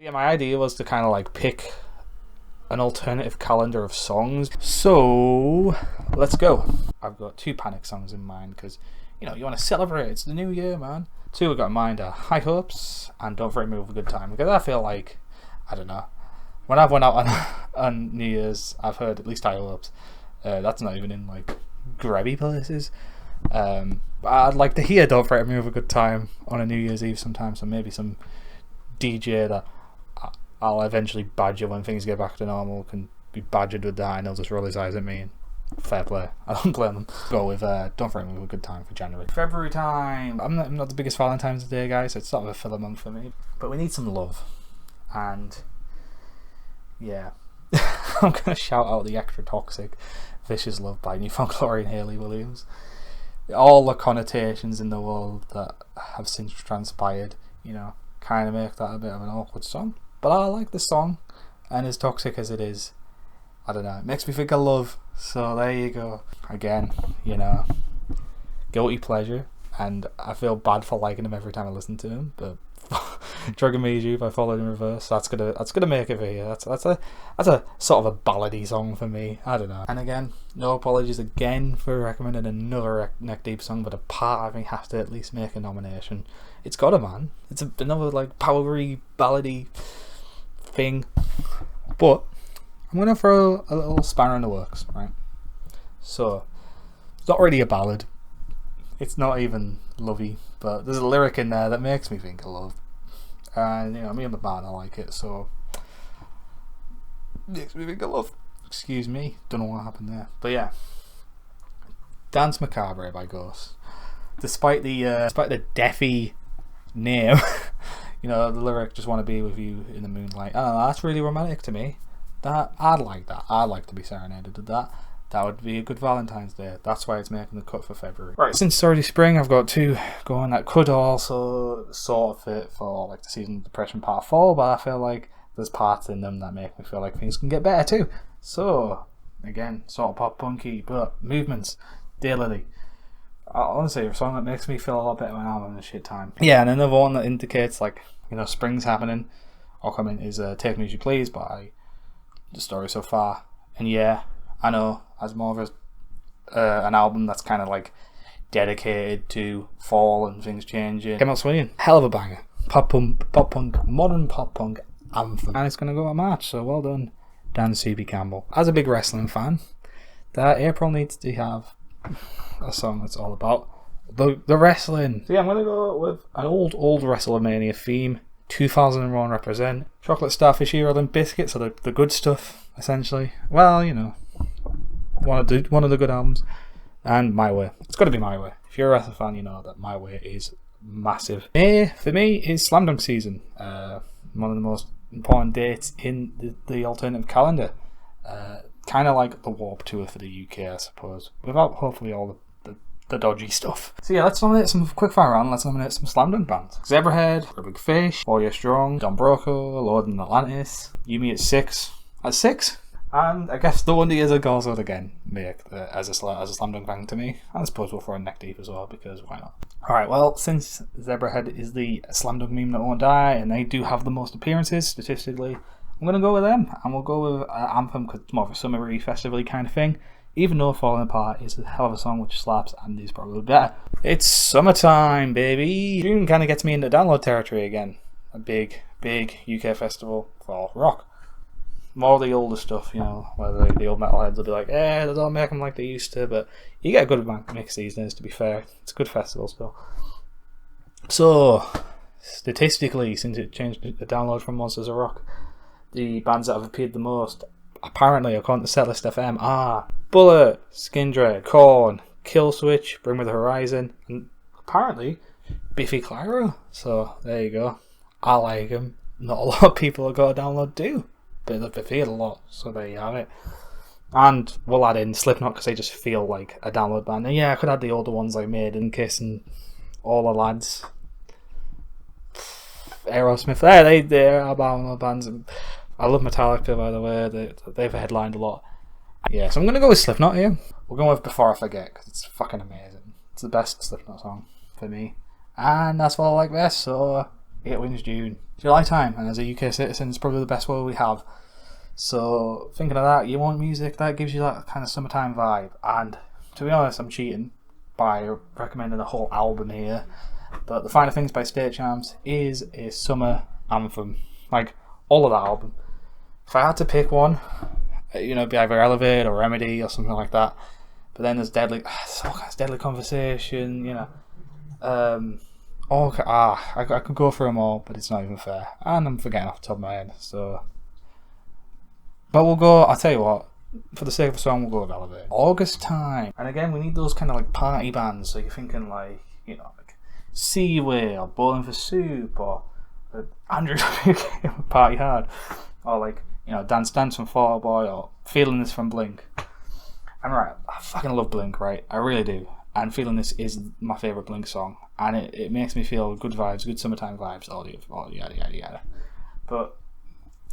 Yeah, my idea was to kind of like pick an alternative calendar of songs. So let's go. I've got 2 Panic songs in mind because, you know, you want to celebrate. It's the new year, man. 2 I've got in mind are High Hopes and Don't Fret Me With a Good Time, because I feel like, I don't know, when I've went out on New Year's, I've heard at least High Hopes. That's not even in like grabby places. But I'd like to hear Don't Fret Me With a Good Time on a New Year's Eve sometime. So maybe some DJ that I'll eventually badger when things get back to normal can be badgered with that, and he'll just roll his eyes at me. And fair play. I don't blame them. Go with Don't Fret Me With a Good Time for January. February time. I'm not the biggest Valentine's Day guy, so it's sort of a filler month for me. But we need some love. And yeah. I'm going to shout out the extra toxic Vicious Love by New Found Glory and Hayley Williams. All the connotations in the world that have since transpired, you know, kind of make that a bit of an awkward song. But I like the song, and as toxic as it is, I don't know, it makes me think of love. So there you go. Again, you know, guilty pleasure, and I feel bad for liking him every time I listen to him. But Drug Amnesia by Followed in Reverse, that's gonna make it for you. That's a sort of a ballady song for me. I don't know. And again, no apologies again for recommending another Neck Deep song, but a part of me has to at least make a nomination. It's got a man. It's another like powery ballady thing, but I'm gonna throw a little spanner in the works, right? So it's not really a ballad, it's not even lovey, but there's a lyric in there that makes me think of love, and you know, me and my band, I like it, so makes me think of love. Excuse me, don't know what happened there, but yeah, Dance Macabre by Ghost. Despite the deafy name, you know, the lyric "just want to be with you in the moonlight." I don't know, that's really romantic to me. That I'd like that. I'd like to be serenaded to that. That would be a good Valentine's Day. That's why it's making the cut for February. Right, since it's already spring, I've got 2 going that could also sort of fit for like the Season of Depression Part 4, but I feel like there's parts in them that make me feel like things can get better too. So again, sort of pop punky, but movements, daily. Honestly, a song that makes me feel a lot better when I'm having a shit time. Yeah, and another one that indicates like, you know, spring's happening or coming is Take Me As You Please by The Story So Far. And yeah, I know, as more of an album that's kind of like dedicated to fall and things changing, came out swinging. Hell of a banger. Pop punk, modern pop punk anthem. And it's going to go at March, so well done, Dan C.B. Campbell. As a big wrestling fan, that April needs to have a song that's all about the wrestling. So yeah, I'm going to go with an old WrestleMania theme. 2001 represent. Chocolate Starfish Hero and Biscuits are the good stuff, essentially. Well, you know, one of the good albums. And My Way. It's got to be My Way. If you're a wrestling fan, you know that My Way is massive. May, for me, is Slam Dunk season. One of the most important dates in the alternative calendar. Kind of like the Warped Tour for the UK, I suppose. Without, hopefully, all the dodgy stuff. So yeah, let's nominate some quickfire round. Let's nominate some Slam Dunk bands. Zebrahead, For a Big Fish, 4 Year Strong, Don Broco, Lord and Atlantis, Yumi at 6. At 6? And I guess The Wonder Years of Gorzod again make as a Slam Dunk band to me. And I suppose we'll throw in Neck Deep as well, because why not? Alright, well, since Zebrahead is the Slam Dunk meme that won't die, and they do have the most appearances statistically, I'm going to go with them. And we'll go with Anthem, because it's more of a summery, festively kind of thing. Even though Falling Apart is a hell of a song which slaps and is probably better. It's summertime, baby! June kind of gets me into download territory again. A big UK festival for rock. More of the older stuff, you know, where the old metalheads will be like, they don't make them like they used to, but you get a good mix these days, to be fair. It's a good festival still. So, statistically, since it changed the download from Monsters of Rock, the bands that have appeared the most, apparently, according to Setlist FM, are Bullet, Skindred, Korn, Killswitch, Bring Me the Horizon, and apparently Biffy Clyro. So there you go. I like him. Not a lot of people have got a download do, but they feel a lot. So there you have it. And we'll add in Slipknot because they just feel like a download band. And yeah, I could add the older ones like Maiden, Kiss, and all the lads. Aerosmith. They are download bands. And I love Metallica, by the way. They've headlined a lot. Yeah, so I'm going to go with Slipknot here. We're going with Before I Forget, because it's fucking amazing. It's the best Slipknot song for me. And that's what I like best, so it wins June. July time, and as a UK citizen, it's probably the best weather we have. So thinking of that, you want music that gives you that kind of summertime vibe. And to be honest, I'm cheating by recommending a whole album here. But The Finer Things by State Champs is a summer anthem. Like, all of that album. If I had to pick one, it'd be either Elevate or Remedy or something like that. But then there's Deadly Conversation, I could go through them all, but it's not even fair. And I'm forgetting off the top of my head, so... But I'll tell you what, for the sake of a song, we'll go with Elevate. August Time. And again, we need those kind of like party bands, so you're thinking like, like Seaway or Bowling for Soup or Andrew WK Party Hard. Or like, Dance Dance from Fall Out Boy or Feeling This from Blink. And right, I fucking love Blink, right? I really do. And Feeling This is my favourite Blink song. And it makes me feel good vibes, good summertime vibes, all yada yada yada. But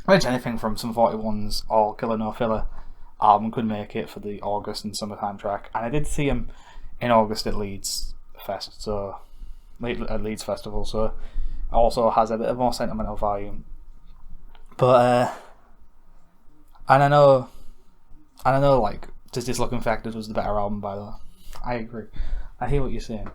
anything from Sum 41's All Killer No Filler album could make it for the August and summertime track. And I did see him in August at Leeds Festival, so it also has a bit of more sentimental value. But and I know like Does This Look Infected was the better album, by the way. I agree. I hear what you're saying.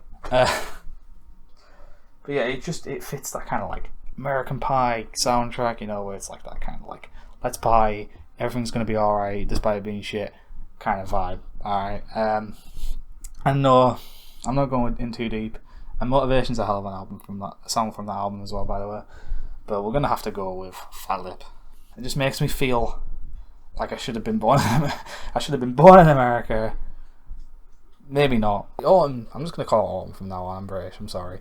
But yeah, it fits that kind of like American Pie soundtrack, where it's like that kind of like let's party, everything's gonna be alright despite it being shit kind of vibe. Alright. And no, I'm not going in too deep. And Motivation's a hell of a song from that album as well, by the way. But we're gonna have to go with Fat Lip. It just makes me feel like I should have been born in America. Maybe not. Autumn, I'm just going to call it autumn from now on. I'm British, I'm sorry.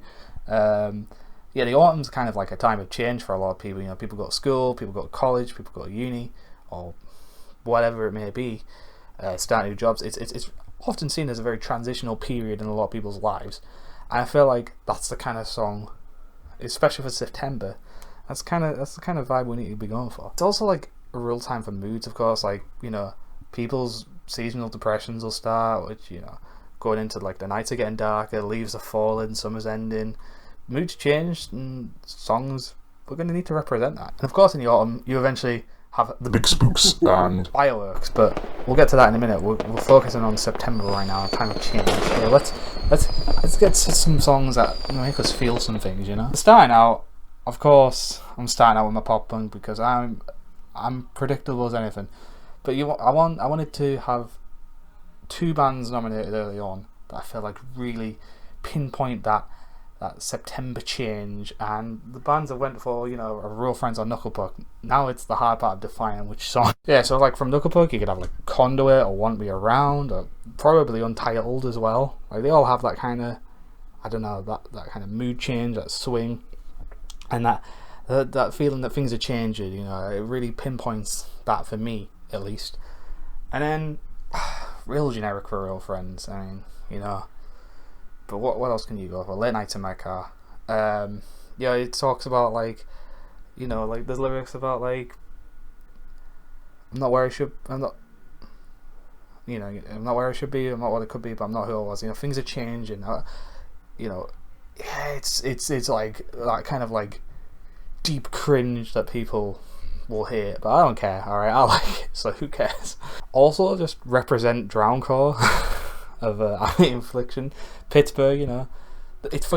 The autumn's kind of like a time of change for a lot of people. People go to school, people go to college, people go to uni, or whatever it may be, start new jobs. It's often seen as a very transitional period in a lot of people's lives. And I feel like that's the kind of song, especially for September, that's the kind of vibe we need to be going for. It's also like a real time for moods, of course. Like, people's seasonal depressions will start, which, going into like the nights are getting darker, leaves are falling, summer's ending, moods change, and songs, we're going to need to represent that. And of course in the autumn you eventually have the big spooks and fireworks, but we'll get to that in a minute. We're focusing on September right now, time of change. So let's get to some songs that make us feel some things. Starting out, of course, I'm starting out with my pop punk because I'm predictable as anything. But I wanted to have two bands nominated early on that I feel like really pinpoint that September change, and the bands I went for, are Real Friends or Knucklepuck. Now it's the hard part of defining which song. Yeah, so like from Knucklepuck you could have like Conduit or Want Me Around, or probably Untitled as well. Like they all have that kind of, I don't know, that kind of mood change, that swing, and that feeling that things are changing. It really pinpoints that for me, at least. And then real generic for Real Friends. I mean, but what else can you go for? Late Nights in My Car. It talks about like, like there's lyrics about like, I'm not where I should be, I'm not where I should be, I'm not what I could be, but I'm not who I was. Things are changing. It's like that kind of like deep cringe that people will hate, but I don't care. Alright, I like it, so who cares? Also, just represent Drowncore of Anti-Infliction. Pittsburgh, it's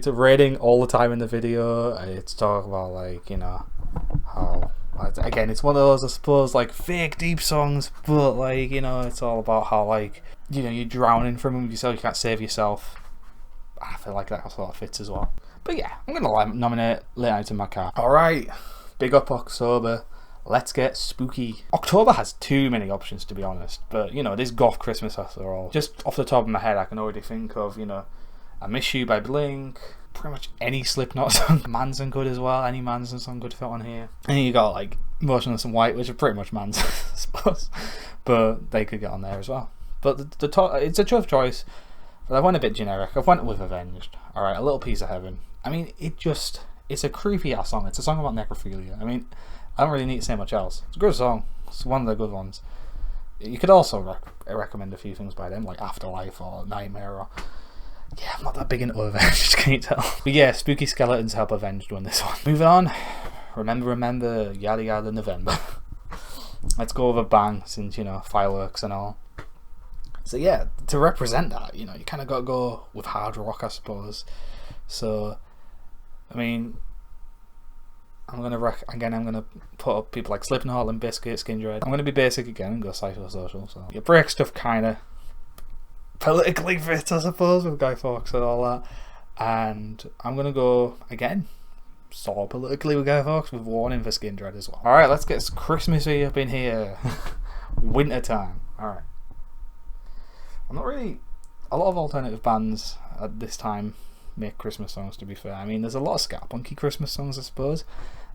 a rating all the time in the video. It's talking about like, how, again, it's one of those, I suppose, like fake deep songs, but like, it's all about how like, you're drowning from yourself, you can't save yourself. I feel like that sort of fits as well. But yeah, I'm gonna nominate Late Night in My Car. Alright, big up October. Let's get spooky. October has too many options, to be honest, but it is goth Christmas after all. Just off the top of my head, I can already think of, I Miss You by Blink, pretty much any Slipknot song. Manson good as well, any Manson song could fit on here. And then you got like Motionless in White, which are pretty much Manson, I suppose, but they could get on there as well. But it's a tough choice, but I went a bit generic. I've went with Avenged. Alright, A Little Piece of Heaven. I mean, it's a creepy ass song. It's a song about necrophilia. I mean, I don't really need to say much else. It's a good song. It's one of the good ones. You could also recommend a few things by them, like Afterlife or Nightmare. Yeah, I'm not that big into Avenged, can you tell? But yeah, Spooky Skeletons help Avenged win this one. Moving on. Remember, yada yada November. Let's go with a bang, since, you know, fireworks and all. So yeah, to represent that, you know, you kind of got to go with hard rock, I suppose. So, I mean, I'm gonna put up people like Slipknot, Limp Bizkit, Skin Dread. I'm gonna be basic again and go Psychosocial. So your break stuff kind of politically fit, I suppose, with Guy Fawkes and all that. And I'm gonna go again, sort of politically with Guy Fawkes, with Warning for Skin Dread as well. All right, let's get Christmassy up in here. Winter time. All right. I'm not really. A lot of alternative bands at this time make Christmas songs, to be fair. I mean, there's a lot of ska punky Christmas songs, I suppose.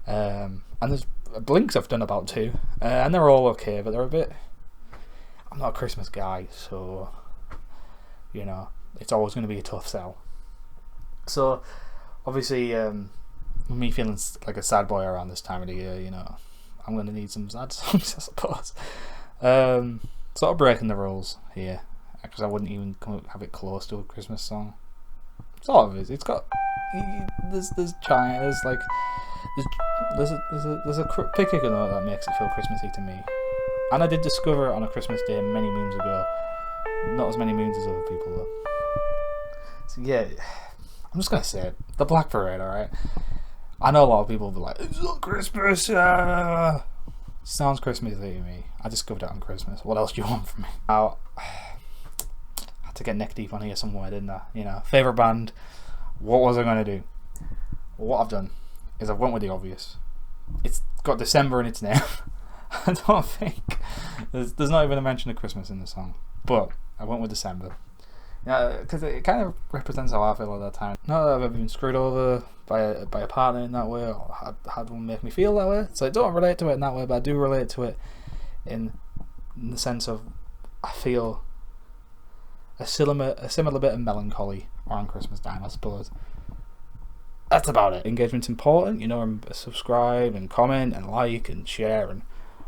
And there's Blinks I've done about 2. And they're all okay, but they're a bit. I'm not a Christmas guy, so. You know, it's always going to be a tough sell. So, obviously, me feeling like a sad boy around this time of the year, you know, I'm going to need some sad songs, I suppose. Sort of breaking the rules here, because I wouldn't even have it close to a Christmas song. Sort of is. It's got there's a particular note that makes it feel Christmassy to me, and I did discover it on a Christmas day many moons ago. Not as many moons as other people though. So yeah, I'm just gonna say it. The Black Parade, alright? I know a lot of people will be like, it's not Christmas! Sounds Christmassy to me. I discovered it on Christmas. What else do you want from me? Now, I had to get neck deep on here somewhere, didn't I? You know, favourite band. What was I gonna do? What I've done is I've went with the obvious. It's got December in its name. I don't think there's not even a mention of Christmas in the song, but I went with December. Yeah, because it kind of represents how I feel at that time. Not that I've ever been screwed over by a partner in that way, or had one make me feel that way. So I don't relate to it in that way, but I do relate to it in the sense of I feel a similar bit of melancholy around Christmas time, I suppose. That's about it. Engagement's important, you know. Subscribe and comment and like and share and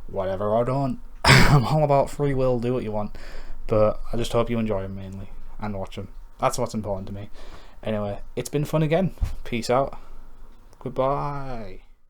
whatever. I don't. I'm all about free will. Do what you want, but I just hope you enjoy them mainly and watch them. That's what's important to me. Anyway, it's been fun again. Peace out. Goodbye.